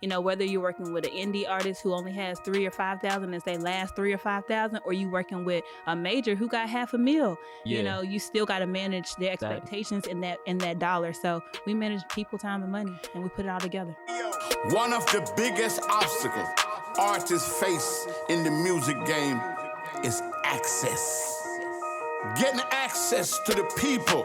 you know, whether you're working with an indie artist who only has 3,000 or 5,000 as they last 3,000 or 5,000, or you working with a major who got $500,000, you know, you still got to manage their expectations in that dollar. So we manage people, time, and money, and we put it all together. One of the biggest obstacles artists face in the music game is access. Getting access to the people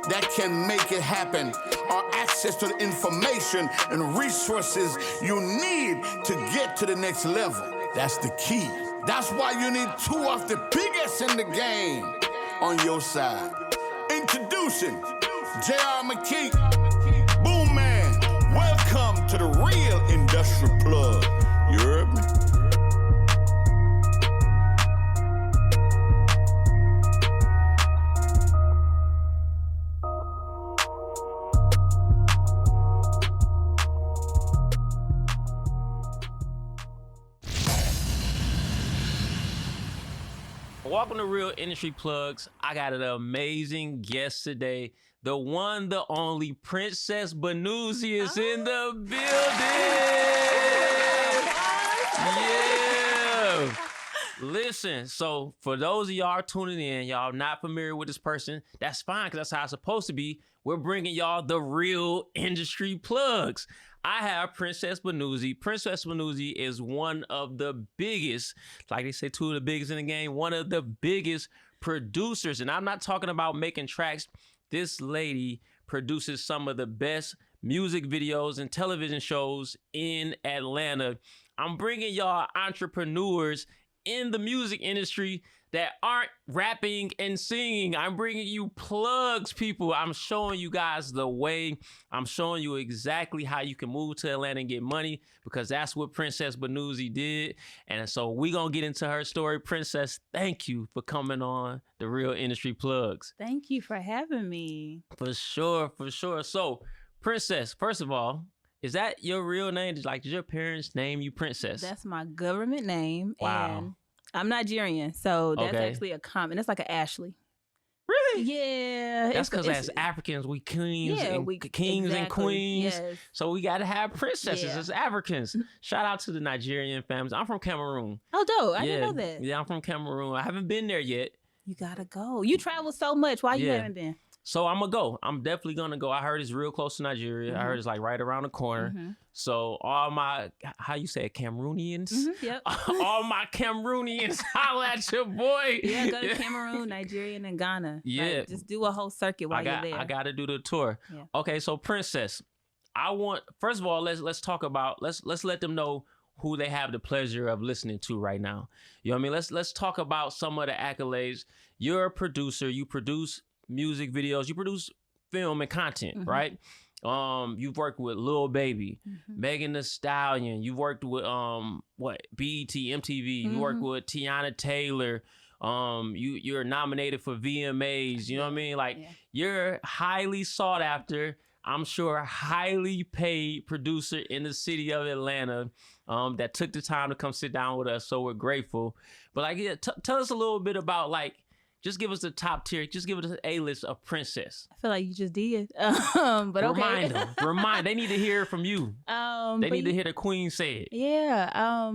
that can make it happen, or access to the information and resources you need to get to the next level. That's the key. That's why you need two of the biggest in the game on your side. Introducing J.R. McKee, Boomman. Welcome to the real industry plug. You heard me? Welcome to Real Industry Plugs. I got an amazing guest today. The one, the only Princess Mbanuzue is in the building. Yeah. Listen, so for those of y'all tuning in, y'all not familiar with this person, that's fine, because that's how it's supposed to be. We're bringing y'all the Real Industry Plugs. I have Princess Mbanuzue. Princess Mbanuzue is one of the biggest, like they say, two of the biggest in the game, one of the biggest producers. And I'm not talking about making tracks. This lady produces some of the best music videos and television shows in Atlanta. I'm bringing y'all entrepreneurs in the music industry that aren't rapping and singing. I'm bringing you plugs, people. I'm showing you guys the way. I'm showing you exactly how you can move to Atlanta and get money, because that's what Princess Mbanuzue did. And so we're going to get into her story. Princess, thank you for coming on the Real Industry Plugs. Thank you for having me. For sure, for sure. So, Princess, first of all, is that your real name? Did your parents name you Princess? That's my government name. Wow. And I'm Nigerian, so that's actually a common. It's like an Ashley. Really? Yeah. That's because as Africans, we kings and queens. Yes. So we got to have princesses as Africans. Shout out to the Nigerian families. I'm from Cameroon. Oh, dope. I didn't know that. Yeah, I'm from Cameroon. I haven't been there yet. You got to go. You travel so much. Why you haven't been? So I'm going to go. I'm definitely going to go. I heard it's real close to Nigeria. Mm-hmm. I heard it's like right around the corner. Mm-hmm. So all my, how you say it, Cameroonians? Mm-hmm, yep. All my Cameroonians, holla at your boy. Yeah, go to Cameroon, Nigeria, and Ghana. Yeah. Like, just do a whole circuit while you're there. I got to do the tour. Yeah. Okay, so Princess, first of all, let's talk about, let's let them know who they have the pleasure of listening to right now. You know what I mean? Let's talk about some of the accolades. You're a producer. You produce music videos, you produce film and content, mm-hmm. right? You've worked with Lil Baby, mm-hmm. Megan Thee Stallion. You've worked with BET, MTV. Mm-hmm. You worked with Teyana Taylor. You're nominated for VMAs. You know what I mean? Like you're highly sought after. I'm sure highly paid producer in the city of Atlanta that took the time to come sit down with us. So we're grateful. But like, tell us a little bit about just give us the top tier. Just give us an A-list of Princess. I feel like you just did. But okay. Remind. They need to hear it from you. They need to hear the queen say it. Yeah.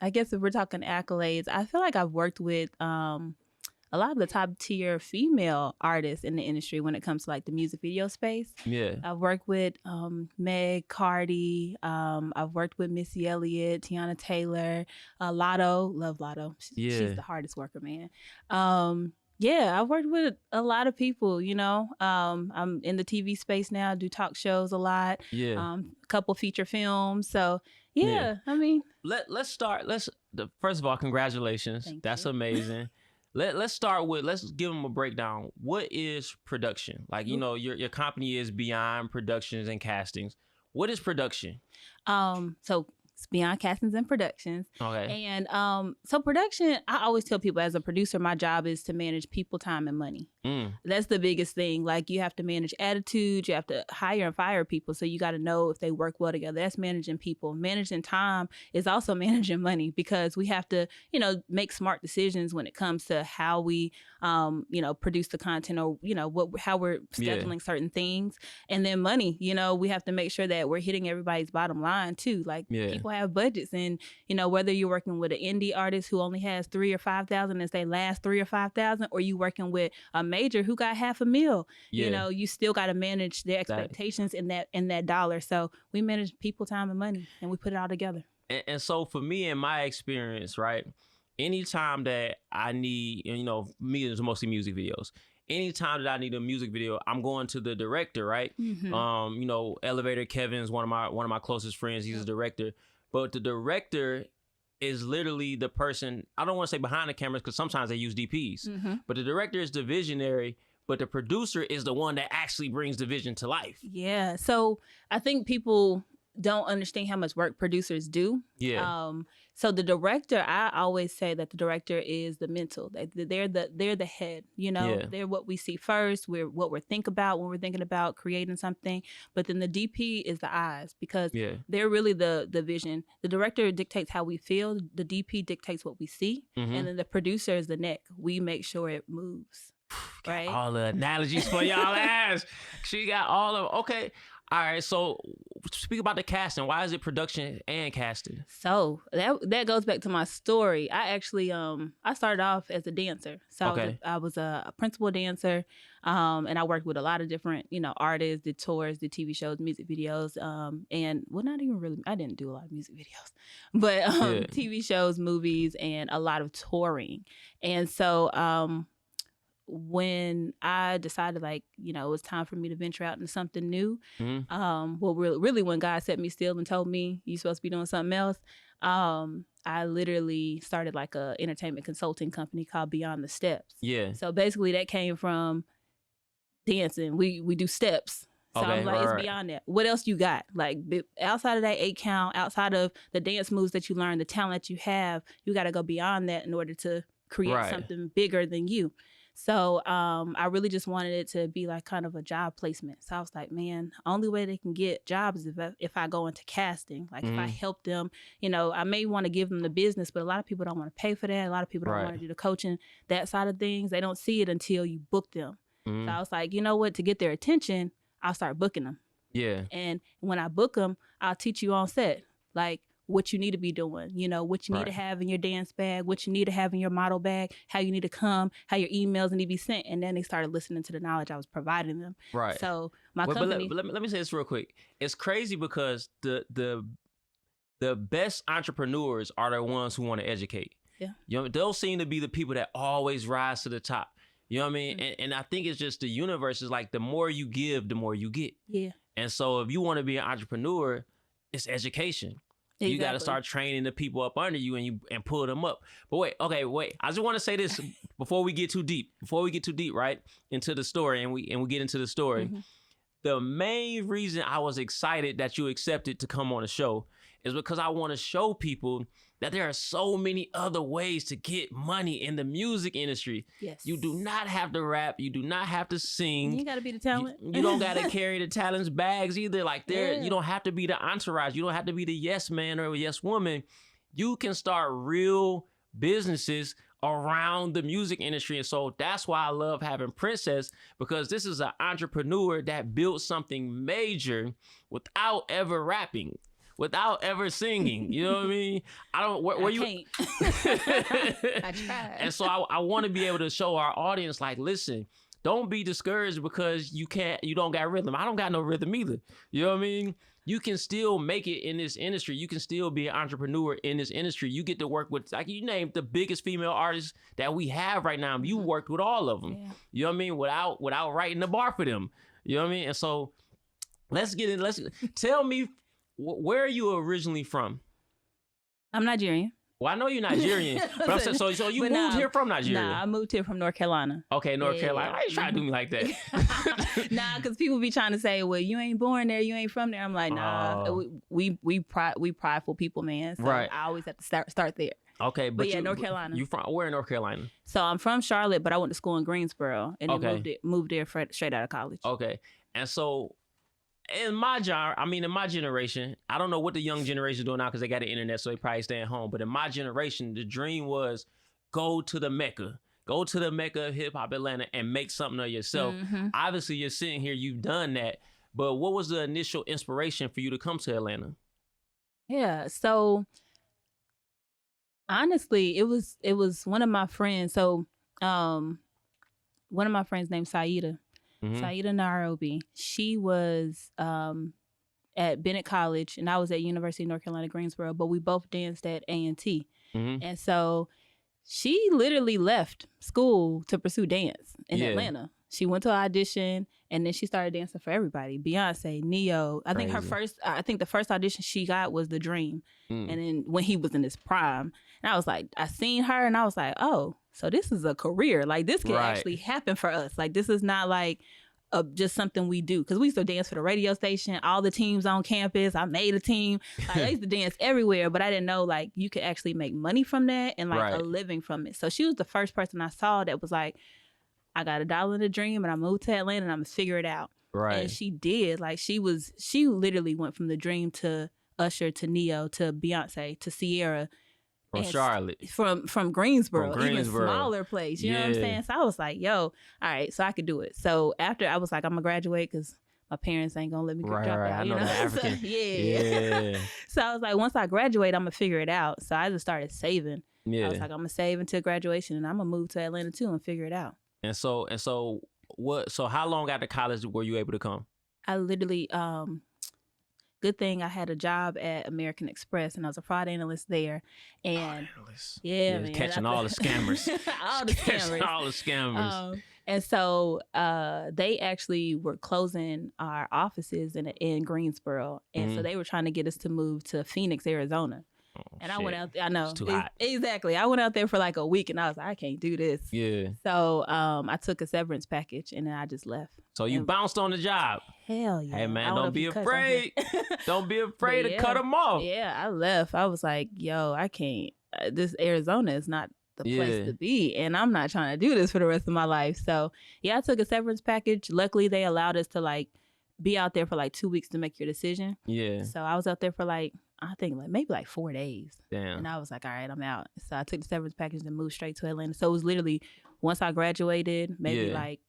I guess if we're talking accolades, I feel like I've worked with a lot of the top tier female artists in the industry when it comes to like the music video space. Yeah. I've worked with Meg, Cardi. I've worked with Missy Elliott, Teyana Taylor, Latto. Love Latto. She's the hardest worker, man. Yeah, I've worked with a lot of people, you know. I'm in the TV space now, do talk shows a lot. Yeah. A couple feature films. So, yeah. I mean. Let's start. First of all, congratulations. That's amazing. Let's start with, let's give them a breakdown. What is production? Like, you know, your company is Beyond Productions and Castings. What is production? So it's Beyond Castings and Productions. Okay. And so production, I always tell people as a producer, my job is to manage people, time, and money. That's the biggest thing. Like, you have to manage attitude. You have to hire and fire people. So you got to know if they work well together. That's managing people. Managing time is also managing money, because we have to, make smart decisions when it comes to how we, produce the content, or, how we're scheduling certain things. And then money, we have to make sure that we're hitting everybody's bottom line too. Like, people have budgets, and, whether you're working with an indie artist who only has 3,000 or 5,000 as they last 3,000 or 5,000, or you working with a major who got $500,000, you still got to manage their expectations in that dollar. So we manage people, time, and money, and we put it all together. And so for me, in my experience, right, anytime that I need, me, it's mostly music videos. Anytime that I need a music video, I'm going to the director, right? Elevator Kevin's one of my closest friends. He's a director, but the director is literally the person, I don't want to say behind the cameras, because sometimes they use DPs, but the director is the visionary, but the producer is the one that actually brings the vision to life. Yeah. So I think people don't understand how much work producers do. So the director, I always say that the director is the mental. They're the head. They're what we see first. We're what we think about when we're thinking about creating something. But then the DP is the eyes, because they're really the vision. The director dictates how we feel. The DP dictates what we see, and then the producer is the neck. We make sure it moves. Right. All the analogies for y'all ass. She got all of. Okay. All right, so speak about the casting. Why is it production and casting? So that goes back to my story. I actually I started off as a dancer. So I was a principal dancer, and I worked with a lot of different artists, did tours, did TV shows, music videos, and not even really. I didn't do a lot of music videos, but TV shows, movies, and a lot of touring. And so when I decided, it was time for me to venture out into something new, really when God set me still and told me you're supposed to be doing something else, I literally started like a entertainment consulting company called Beyond the Steps. So basically that came from dancing. We do steps. So I was like, it's beyond that. What else you got? Like, outside of that 8 count, outside of the dance moves that you learn, the talent you have, you got to go beyond that in order to create something bigger than you. So I really just wanted it to be like kind of a job placement. So I was like, man, only way they can get jobs is if I go into casting. Like, if I help them, I may want to give them the business, but a lot of people don't want to pay for that. A lot of people don't want to do the coaching, that side of things. They don't see it until you book them. So I was like, you know what? To get their attention, I'll start booking them. And when I book them, I'll teach you on set. Like, what you need to be doing, what you need to have in your dance bag, what you need to have in your model bag, how you need to come, how your emails need to be sent. And then they started listening to the knowledge I was providing them. So my company... But let me say this real quick. It's crazy because the best entrepreneurs are the ones who want to educate. Those seem to be the people that always rise to the top. You know what I mean? And I think it's just the universe is like, the more you give, the more you get. And so if you want to be an entrepreneur, it's education. You got to start training the people up under you and pull them up. But wait. I just want to say this before we get too deep. Right, into the story, and we get into the story. The main reason I was excited that you accepted to come on the show is because I want to show people that there are so many other ways to get money in the music industry. You do not have to rap. You do not have to sing. You got to be the talent. You don't got to carry the talent's bags either. Like, you don't have to be the entourage. You don't have to be the yes man or yes woman. You can start real businesses around the music industry. And so that's why I love having Princess, because this is an entrepreneur that built something major without ever rapping, without ever singing. You know what I mean? I can't. I tried. And so I want to be able to show our audience, like, listen, don't be discouraged because you don't got rhythm. I don't got no rhythm either. You know what I mean? You can still make it in this industry. You can still be an entrepreneur in this industry. You get to work with, like you named, the biggest female artists that we have right now. You worked with all of them. You know what I mean? Without writing the bar for them. You know what I mean? And so tell me, where are you originally from? I'm Nigerian. Well, I know you're Nigerian, but I'm saying, so you moved here from Nigeria? Nah, I moved here from North Carolina. Okay, North Carolina. Why you trying to do me like that? Nah, because people be trying to say, well, you ain't born there, you ain't from there. I'm like, nah, we prideful people, man. So I always have to start there. Okay, but yeah, North Carolina. You from where in North Carolina? So I'm from Charlotte, but I went to school in Greensboro, and then moved there straight out of college. Okay, and so in my generation, I don't know what the young generation is doing now because they got the internet, so they probably stay at home. But in my generation, the dream was go to the Mecca of hip hop Atlanta and make something of yourself. Obviously, you're sitting here, you've done that. But what was the initial inspiration for you to come to Atlanta? Yeah, so honestly, it was one of my friends. So one of my friends named Saida. Saida Nairobi. She was at Bennett College, and I was at University of North Carolina, Greensboro, but we both danced at A&T. And so she literally left school to pursue dance in Atlanta. She went to an audition, and then she started dancing for everybody. Beyonce, Neo. I think the first audition she got was The Dream. And then when he was in his prime. And I was like, I seen her, and I was like, oh, so this is a career. Like, this can actually happen for us. Like, this is not like just something we do. Because we used to dance for the radio station, all the teams on campus. I made a team. Like, I used to dance everywhere, but I didn't know, like, you could actually make money from that and, like, a living from it. So she was the first person I saw that was like, I got $1 in a dream, and I moved to Atlanta, and I'm going to figure it out. And she did. Like, she literally went from The Dream to Usher to Neo to Beyonce to Sierra. From Charlotte. From Greensboro, even smaller place. You know what I'm saying? So I was like, yo, all right, so I could do it. So after I was like, I'm going to graduate because my parents ain't going to let me drop out. I know the African. So, so I was like, once I graduate, I'm going to figure it out. So I just started saving. I was like, I'm going to save until graduation, and I'm going to move to Atlanta too and figure it out. And so how long after college were you able to come? I literally, good thing I had a job at American Express, and I was a fraud analyst there. And man, catching all the scammers. All the scammers. And so they actually were closing our offices in Greensboro. And so they were trying to get us to move to Phoenix, Arizona. And I went out there. I know. It's too hot. Exactly. I went out there for like a week, and I was like, I can't do this. So I took a severance package, and then I just left. So you bounced on the job. Hell yeah. Hey, man, don't be afraid. Don't be afraid to cut them off. Yeah, I left. I was like, yo, I can't. This Arizona is not the place to be, and I'm not trying to do this for the rest of my life. So yeah, I took a severance package. Luckily, they allowed us to like be out there for like 2 weeks to make your decision. So I was out there for like, I think like maybe like 4 days. Damn. And I was like, all right, I'm out. So I took the severance package and moved straight to Atlanta. So it was literally once I graduated, maybe like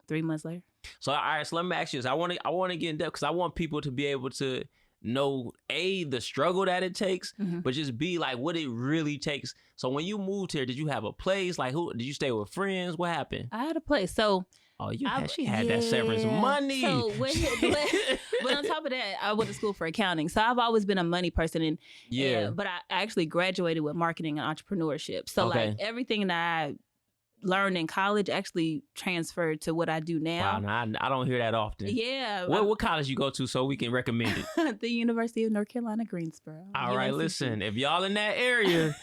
3 months later. So all right, so let me ask you this. I want to get in depth because I want people to be able to know the struggle that it takes, but just be like what it really takes. So when you moved here, did you have a place? Like, who did you stay with? Friends? What happened? I had a place. So she had that severance money. So but on top of that, I went to school for accounting. So I've always been a money person, and but I actually graduated with marketing and entrepreneurship. So like everything that I learned in college actually transferred to what I do now. Wow, I don't hear that often. What college you go to so we can recommend it? The University of North Carolina, Greensboro. All right, listen, if y'all in that area,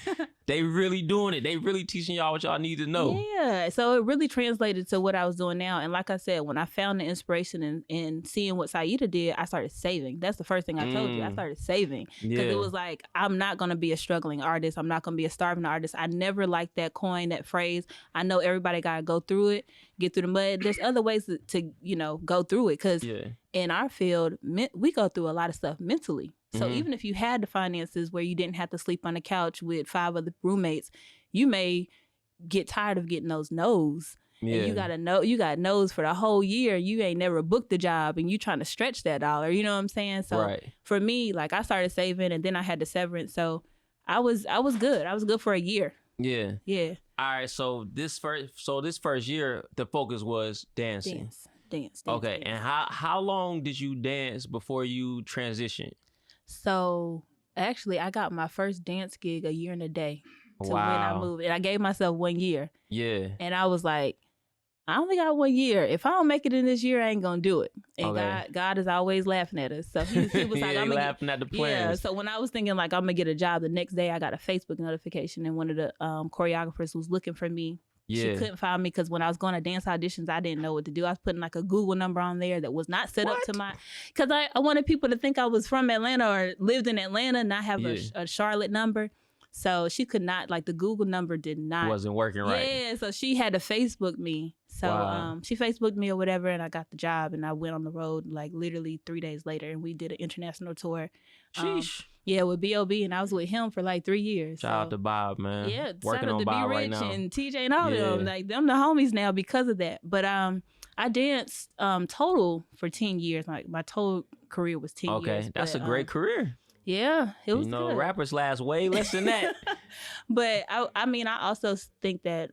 they really doing it. They really teaching y'all what y'all need to know. Yeah, so it really translated to what I was doing now. And like I said, when I found the inspiration in seeing what Saida did, I started saving. That's the first thing I told you. I started saving. Because it was like, I'm not going to be a struggling artist. I'm not going to be a starving artist. I never liked that coin, that phrase. I know everybody got to go through it, get through the mud. There's other ways to go through it. Because in our field, we go through a lot of stuff mentally. So even if you had the finances where you didn't have to sleep on the couch with 5 other roommates, you may get tired of getting those no's. And you got no's for the whole year. You ain't never booked the job, and you trying to stretch that dollar. You know what I'm saying? So for me, like I started saving, and then I had the severance. So I was good. I was good for a year. Yeah. All right. So this first year, the focus was dancing. Dance. Okay. Dance. And how long did you dance before you transitioned? So actually, I got my first dance gig a year and a day to when I moved. And I gave myself 1 year. Yeah. And I was like, I only got 1 year. If I don't make it in this year, I ain't gonna do it. And God is always laughing at us. So he was like, I'm laughing at the plans. Yeah. So when I was thinking like I'm gonna get a job, the next day I got a Facebook notification, and one of the choreographers was looking for me. She couldn't find me because when I was going to dance auditions, I didn't know what to do. I was putting like a Google number on there that was not set up to my, because I wanted people to think I was from Atlanta or lived in Atlanta, not have a Charlotte number. So she could not, like, the Google number did not. Wasn't working right. Yeah, so she had to Facebook me. So Wow. she Facebooked me or whatever, and I got the job, and I went on the road like literally 3 days later, and we did an international tour. Sheesh. Yeah, with B.O.B, and I was with him for like 3 years. Shout out to Bob, man. Yeah, working shout out on to Bob Be right Rich now. and TJ and all Yeah. them. Like, them the homies now because of that. But I danced total for 10 years. Like, my total career was 10 years. Okay, that's but, a great career. Yeah, it was You know, good. rappers last way less than that. But I mean, I also think that,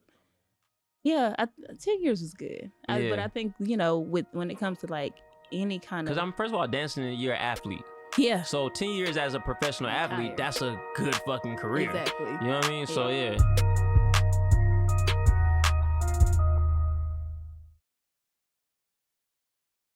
yeah, 10 years was good. But Yeah. I think, you know, when it comes to like any kind of, Because I'm, first of all, dancing, you're an athlete. yeah, So 10 years as a professional athlete, Tired. that's a good fucking career. exactly. You know what I mean? So yeah.